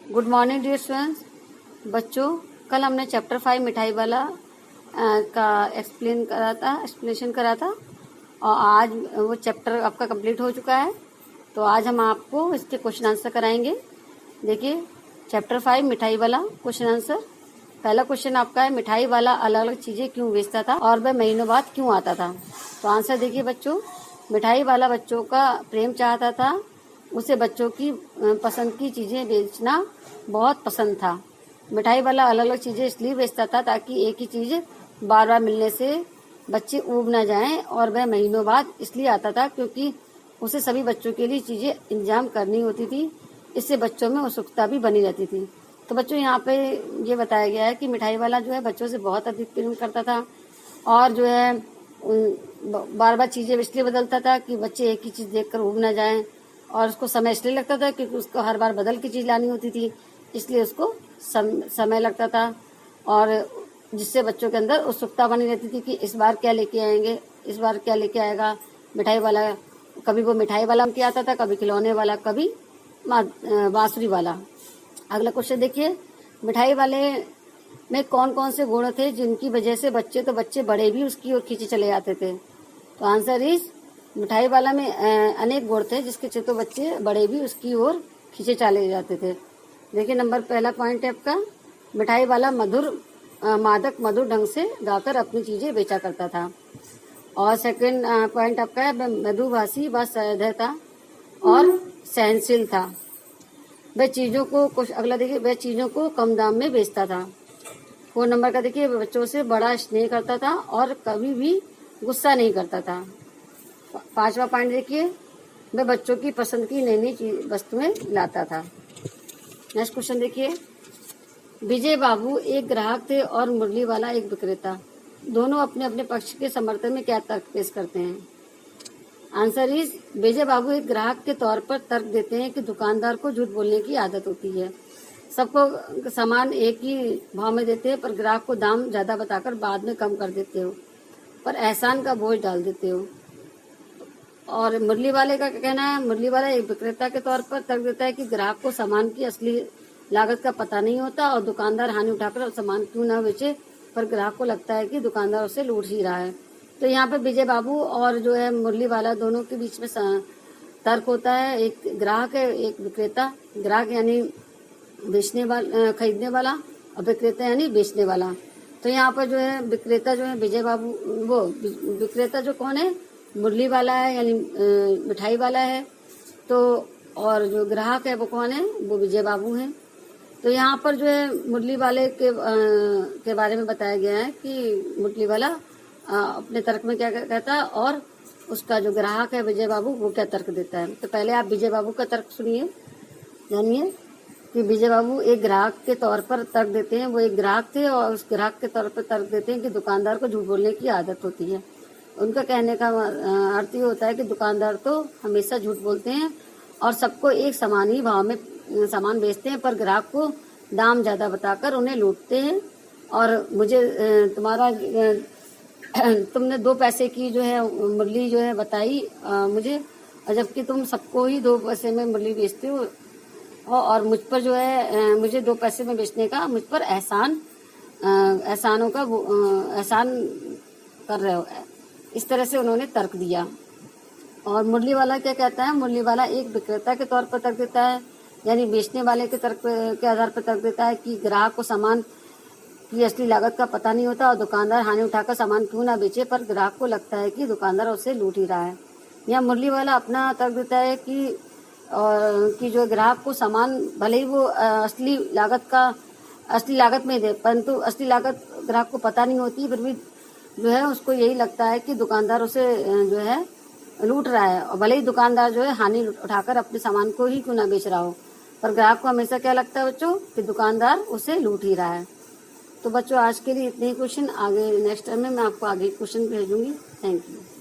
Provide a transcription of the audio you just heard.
Good morning dear students. बच्चों, कल हमने चैप्टर 5 मिठाई वाला का एक्सप्लेनेशन करा था और आज वो चैप्टर आपका कंप्लीट हो चुका है। तो आज हम आपको इसके क्वेश्चन आंसर कराएंगे। देखिए, चैप्टर 5 मिठाई वाला क्वेश्चन आंसर। पहला क्वेश्चन आपका है, मिठाई वाला अलग अलग चीजें क्यों बेचता था और वह महीनों बाद क्यों आता था। तो आंसर देखिए बच्चों, मिठाई वाला बच्चों का प्रेम चाहता था, उसे बच्चों की पसंद की चीजें बेचना बहुत पसंद था। मिठाई वाला अलग अलग चीजें इसलिए बेचता था ताकि एक ही चीज बार बार मिलने से बच्चे ऊब न जाएं, और वह महीनों बाद इसलिए आता था क्योंकि उसे सभी बच्चों के लिए चीजें इंतजाम करनी होती थी। इससे बच्चों में उत्सुकता भी बनी रहती थी। तो बच्चों, यहाँ पे ये बताया गया है कि मिठाई वाला जो है बच्चों से बहुत अधिक प्रेम करता था और जो है बार बार चीजें इसलिए बदलता था कि बच्चे एक ही चीज देखकर ऊब न जाएं, और उसको समय इसलिए लगता था क्योंकि उसको हर बार बदल की चीज लानी होती थी, इसलिए उसको समय लगता था, और जिससे बच्चों के अंदर उत्सुकता बनी रहती थी कि इस बार क्या लेके आएंगे, इस बार क्या लेके आएगा मिठाई वाला। कभी वो मिठाई वाला लेके आता था, कभी खिलौने वाला, कभी बांसुरी वाला। अगला क्वेश्चन देखिए, मिठाई वाले में कौन कौन से गुण थे जिनकी वजह से बच्चे बड़े भी उसकी ओर खींचे चले जाते थे। तो आंसर इज, मिठाई वाला में अनेक गुण थे जिसके से तो बच्चे बड़े भी उसकी ओर खींचे चले जाते थे। देखिए, पहला पॉइंट है आपका, मिठाई वाला मादक मधुर ढंग से गाकर अपनी चीजें बेचा करता था। और सेकंड पॉइंट आपका है, मृदुभाषी व सहृदय था और सहनशील था। वह चीजों को कम दाम में बेचता था। 4 नंबर का देखिए, बच्चों से बड़ा स्नेह करता था और कभी भी गुस्सा नहीं करता था। 5वां पॉइंट देखिए, वह बच्चों की पसंद की नई नई वस्तुएं लाता था। नेक्स्ट क्वेश्चन देखिए, विजय बाबू एक ग्राहक थे और मुरली वाला एक विक्रेता। दोनों अपने अपने पक्ष के समर्थन में क्या तर्क पेश करते हैं। आंसर इज, विजय बाबू एक ग्राहक के तौर पर तर्क देते हैं कि दुकानदार को झूठ बोलने की आदत होती है। सबको सामान एक ही भाव में देते हैं, पर ग्राहक को दाम ज्यादा बताकर बाद में कम कर देते हो, पर एहसान का बोझ डाल देते हो। और मुरली वाले का क्या कहना है, मुरली वाला एक विक्रेता के तौर पर तर्क देता है कि ग्राहक को सामान की असली लागत का पता नहीं होता और दुकानदार हानि उठाकर सामान क्यों न बेचे, पर ग्राहक को लगता है कि दुकानदार उसे लूट ही रहा है। तो यहाँ पे विजय बाबू और जो है मुरली वाला दोनों के बीच में तर्क होता है। एक ग्राहक है, एक विक्रेता। ग्राहक यानी खरीदने वाला, और विक्रेता यानी बेचने वाला। तो यहाँ पर जो है विक्रेता जो है विजय बाबू, वो विक्रेता जो कौन है, मुरली वाला है यानी मिठाई वाला है। तो और जो ग्राहक है वो कौन है, वो विजय बाबू है। तो यहाँ पर जो है मुरली वाले के बारे में बताया गया है कि मुरली वाला अपने तर्क में क्या कहता है और उसका जो ग्राहक है विजय बाबू वो क्या तर्क देता है। तो पहले आप विजय बाबू का तर्क सुनिए, जानिए कि विजय बाबू एक ग्राहक के तौर पर तर्क देते हैं। वो एक ग्राहक थे और उस ग्राहक के तौर पर तर्क देते हैं कि दुकानदार को झूठ बोलने की आदत होती है। उनका कहने का अर्थ ये होता है कि दुकानदार तो हमेशा झूठ बोलते हैं और सबको एक समान ही भाव में सामान बेचते हैं, पर ग्राहक को दाम ज्यादा बताकर उन्हें लूटते हैं। और मुझे तुमने 2 पैसे की जो है मुरली जो है बताई मुझे, जबकि तुम सबको ही 2 पैसे में मुरली बेचते हो, और मुझ पर जो है मुझे 2 पैसे में बेचने का मुझ पर एहसान कर रहे हो। इस तरह से उन्होंने तर्क दिया। और मुरली वाला क्या कहता है, मुरली वाला एक विक्रेता के तौर पर तर्क देता है, यानी बेचने वाले के तर्क के आधार पर तर्क देता है कि ग्राहक को सामान की असली लागत का पता नहीं होता और दुकानदार हानि उठाकर सामान क्यों ना बेचे, पर ग्राहक को लगता है कि दुकानदार उसे लूट ही रहा है। यहाँ मुरली वाला अपना तर्क देता है कि जो ग्राहक को सामान भले ही वो असली लागत में दे, परंतु असली लागत ग्राहक को पता नहीं होती, फिर भी जो है उसको यही लगता है कि दुकानदार उसे जो है लूट रहा है। और भले ही दुकानदार जो है हानि उठाकर अपने सामान को ही क्यों ना बेच रहा हो, पर ग्राहक को हमेशा क्या लगता है बच्चों, कि दुकानदार उसे लूट ही रहा है। तो बच्चों, आज के लिए इतने ही क्वेश्चन। आगे नेक्स्ट टाइम में मैं आपको आगे क्वेश्चन भेजूंगी। Thank you.